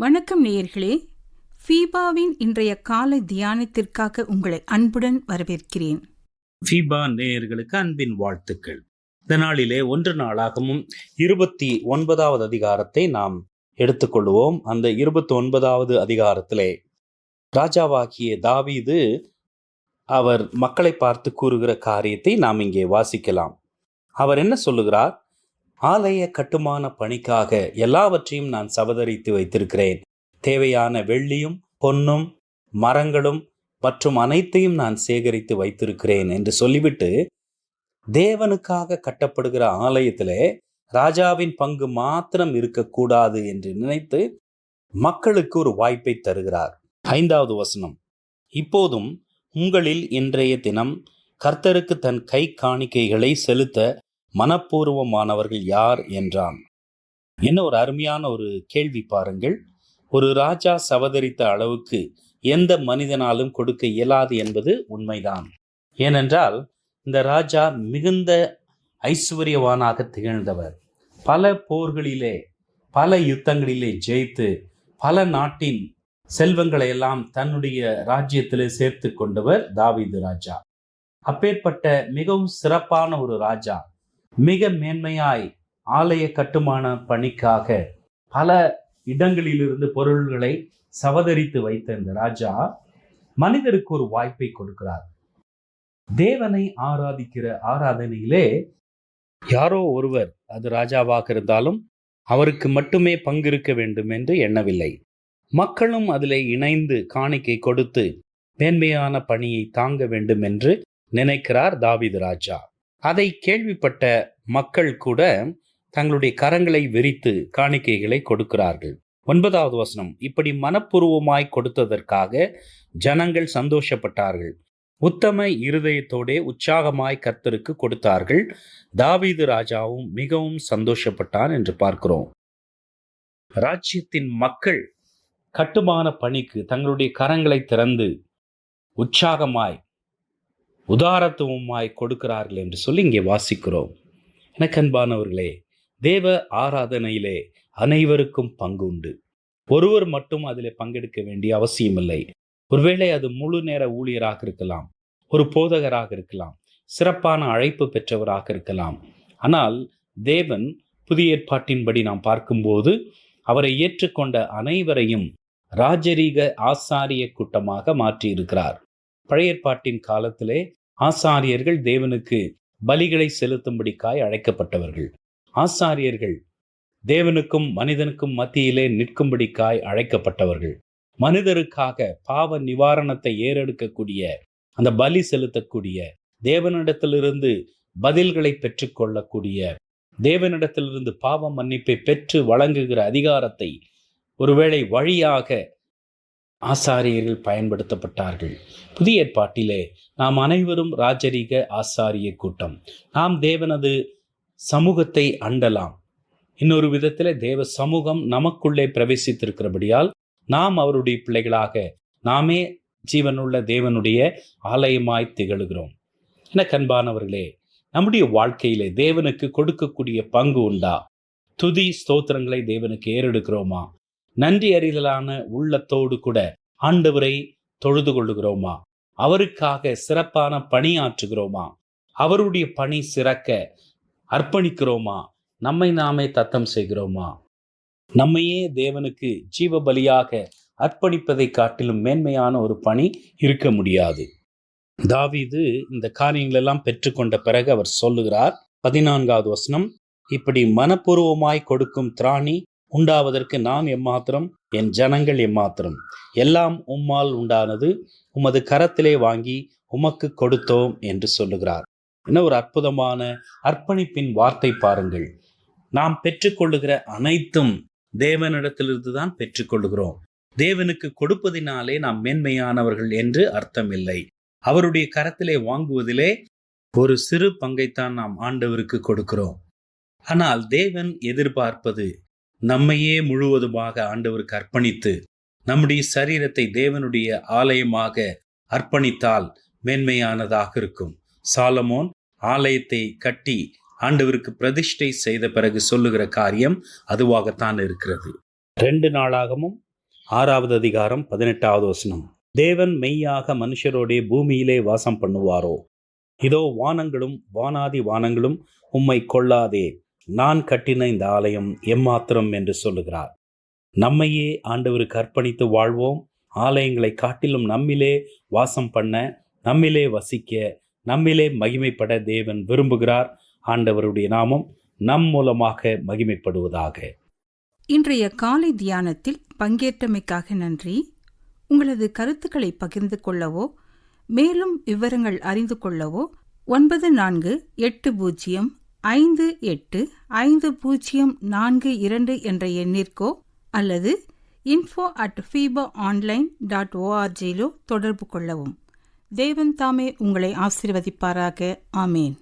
வணக்கம் நேயர்களே. ஃபீபாவின் இன்றைய காலை தியானத்திற்காக உங்களை அன்புடன் வரவேற்கிறேன். ஃபீபா நேயர்களுக்கு அன்பின் வாழ்த்துக்கள். இந்த நாளிலே 1 நாளாகமும் 29வது அதிகாரத்தை நாம் எடுத்துக்கொள்வோம். அந்த 29வது அதிகாரத்திலே ராஜாவாகிய தாவீது அவர் மக்களை பார்த்து கூறுகிற காரியத்தை நாம் இங்கே வாசிக்கலாம். அவர் என்ன சொல்லுகிறார்? ஆலய கட்டுமான பணிக்காக எல்லாவற்றையும் நான் சபதரித்து வைத்திருக்கிறேன். தேவையான வெள்ளியும் பொன்னும் மரங்களும் மற்றும் அனைத்தையும் நான் சேகரித்து வைத்திருக்கிறேன் என்று சொல்லிவிட்டு, தேவனுக்காக கட்டப்படுகிற ஆலயத்திலே ராஜாவின் பங்கு மாத்திரம் இருக்கக்கூடாது என்று நினைத்து மக்களுக்கு ஒரு வாய்ப்பை தருகிறார். 5வது வசனம், இப்போதும் உங்களில் இன்றைய தினம் கர்த்தருக்கு தன் கை காணிக்கைகளை செலுத்த மனப்பூர்வமானவர்கள் யார் என்றான். என்ன ஒரு அருமையான ஒரு கேள்வி பாருங்கள். ஒரு ராஜா சவதரித்த அளவுக்கு எந்த மனிதனாலும் கொடுக்க இயலாது என்பது உண்மைதான். ஏனென்றால் இந்த ராஜா மிகுந்த ஐஸ்வர்யவானாக திகழ்ந்தவர். பல போர்களிலே பல யுத்தங்களிலே ஜெயித்து பல நாட்டின் செல்வங்களை எல்லாம் தன்னுடைய ராஜ்யத்திலே சேர்த்து கொண்டவர் தாவீது ராஜா. அப்பேற்பட்ட மிகவும் சிறப்பான ஒரு ராஜா மிக மேன்மையாய் ஆலய கட்டுமான பணிக்காக பல இடங்களிலிருந்து பொருள்களை சவதரித்து வைத்த இந்த ராஜா மனிதருக்கு ஒரு வாய்ப்பை கொடுக்கிறார். தேவனை ஆராதிக்கிற ஆராதனையிலே யாரோ ஒருவர், அது ராஜாவாக இருந்தாலும் அவருக்கு மட்டுமே பங்கு இருக்க வேண்டும் என்று எண்ணவில்லை. மக்களும் அதிலே இணைந்து காணிக்கை கொடுத்து மேன்மையான பணியை தாங்க வேண்டும் என்று நினைக்கிறார் தாவீது ராஜா. அதை கேள்விப்பட்ட மக்கள் கூட தங்களுடைய கரங்களை விரித்து காணிக்கைகளை கொடுக்கிறார்கள். 9வது வசனம், இப்படி மனப்பூர்வமாய் கொடுத்ததற்காக ஜனங்கள் சந்தோஷப்பட்டார்கள். உத்தம இருதயத்தோடே உற்சாகமாய் கர்த்தருக்கு கொடுத்தார்கள். தாவீது ராஜாவும் மிகவும் சந்தோஷப்பட்டான் என்று பார்க்கிறோம். ராஜ்யத்தின் மக்கள் கட்டுமான பணிக்கு தங்களுடைய கரங்களை திறந்து உற்சாகமாய் உதாரத்துவமாய் கொடுக்கிறார்கள் என்று சொல்லி இங்கே வாசிக்கிறோம். எனக்கு அன்பானவர்களே, தேவ ஆராதனையிலே அனைவருக்கும் பங்கு உண்டு. ஒருவர் மட்டும் அதில் பங்கெடுக்க வேண்டிய அவசியமில்லை. ஒருவேளை அது முழு நேர ஊழியராக இருக்கலாம், ஒரு போதகராக இருக்கலாம், சிறப்பான அழைப்பு பெற்றவராக இருக்கலாம். ஆனால் தேவன் புதிய ஏற்பாட்டின்படி நாம் பார்க்கும்போது அவரை ஏற்றுக்கொண்ட அனைவரையும் ராஜரீக ஆசாரிய கூட்டமாக மாற்றி இருக்கிறார். பழைய ஏற்பாட்டின் காலத்திலே ஆசாரியர்கள் தேவனுக்கு பலிகளை செலுத்தும்படிக்காய் அழைக்கப்பட்டவர்கள். ஆசாரியர்கள் தேவனுக்கும் மனிதனுக்கும் மத்தியிலே நிற்கும்படிக்காய் அழைக்கப்பட்டவர்கள். மனிதருக்காக பாவ நிவாரணத்தை ஏறெடுக்கக்கூடிய, அந்த பலி செலுத்தக்கூடிய, தேவனிடத்திலிருந்து பதில்களை பெற்றுக்கொள்ளக்கூடிய, தேவனிடத்திலிருந்து பாவ மன்னிப்பை பெற்று வழங்குகிற அதிகாரத்தை ஒருவேளை வழியாக ஆசாரியர்கள் பயன்படுத்தப்பட்டார்கள். புதிய ஏற்பாட்டிலே நாம் அனைவரும் ராஜரீக ஆசாரிய கூட்டம். நாம் தேவனது சமூகத்தை அண்டலாம். இன்னொரு விதத்தில் தேவ சமூகம் நமக்குள்ளே பிரவேசித்திருக்கிறபடியால் நாம் அவருடைய பிள்ளைகளாக, நாமே ஜீவனுள்ள தேவனுடைய ஆலயமாய் திகழுகிறோம். என கண்பானவர்களே, நம்முடைய வாழ்க்கையிலே தேவனுக்கு கொடுக்கக்கூடிய பங்கு உண்டா? துதி ஸ்தோத்திரங்களை தேவனுக்கு ஏறெடுக்கிறோமா? நன்றி அறிதலான உள்ளத்தோடு கூட ஆண்டவரை தொழுது கொள்ளுகிறோமா? அவருக்காக சிறப்பான பணியாற்றுகிறோமா? அவருடைய பணி சிறக்க அர்ப்பணிக்கிறோமா? நம்மை நாமே தத்தம் செய்கிறோமா? நம்மையே தேவனுக்கு ஜீவ பலியாக அர்ப்பணிப்பதை காட்டிலும் மேன்மையான ஒரு பணி இருக்க முடியாது. தாவீது இந்த காரியங்களெல்லாம் பெற்றுக்கொண்ட பிறகு அவர் சொல்லுகிறார், 14வது வசனம், இப்படி மனப்பூர்வமாய் கொடுக்கும் திராணி உண்டாவதற்கு நான் எம்மாத்திரம், என் ஜனங்கள் எம்மாத்திரம், எல்லாம் உம்மால் உண்டானது, உமது கரத்திலே வாங்கி உமக்கு கொடுத்தோம் என்று சொல்லுகிறார். என்ன ஒரு அற்புதமான அர்ப்பணிப்பின் வார்த்தை பாருங்கள். நாம் பெற்றுக்கொள்ளுகிற அனைத்தும் தேவனிடத்திலிருந்து தான் பெற்றுக்கொள்ளுகிறோம். தேவனுக்கு கொடுப்பதினாலே நாம் மேன்மையானவர்கள் என்று அர்த்தம் இல்லை. அவருடைய கரத்திலே வாங்குவதிலே ஒரு சிறு பங்கைத்தான் நாம் ஆண்டவருக்கு கொடுக்கிறோம். ஆனால் தேவன் எதிர்பார்ப்பது நம்மையே முழுவதுமாக ஆண்டவருக்கு அர்ப்பணித்து நம்முடைய சரீரத்தை தேவனுடைய ஆலயமாக அர்ப்பணித்தால் மேன்மையானதாக இருக்கும். சாலமோன் ஆலயத்தை கட்டி ஆண்டவருக்கு பிரதிஷ்டை செய்த பிறகு சொல்லுகிற காரியம் அதுவாகத்தான் இருக்கிறது. 2 நாளாகமும் 6வது அதிகாரம் 18வது வசனம். தேவன் மெய்யாக மனுஷரோடே பூமியிலே வாசம் பண்ணுவாரோ? இதோ வானங்களும் வானாதி வானங்களும் உம்மை கொள்ளாதே, நான் கட்டின இந்த ஆலயம் எம்மாத்திரம் என்று சொல்லுகிறார். நம்மையே ஆண்டவருக்கு அர்ப்பணித்து வாழ்வோம். ஆலயங்களை காட்டிலும் நம்மிலே வாசம் பண்ண, நம்மிலே வசிக்க, நம்மிலே மகிமைப்பட தேவன் விரும்புகிறார். ஆண்டவருடைய நாமம் நம் மூலமாக மகிமைப்படுவதாக. இன்றைய காலை தியானத்தில் பங்கேற்றமைக்காக நன்றி. உங்களது கருத்துக்களை பகிர்ந்து கொள்ளவோ மேலும் விவரங்கள் அறிந்து கொள்ளவோ 9458585042 என்ற எண்ணிற்கோ அல்லது info@fibaonline.org தொடர்பு கொள்ளவும். தேவன் தாமே உங்களை ஆசீர்வதிப்பாராக. ஆமேன்.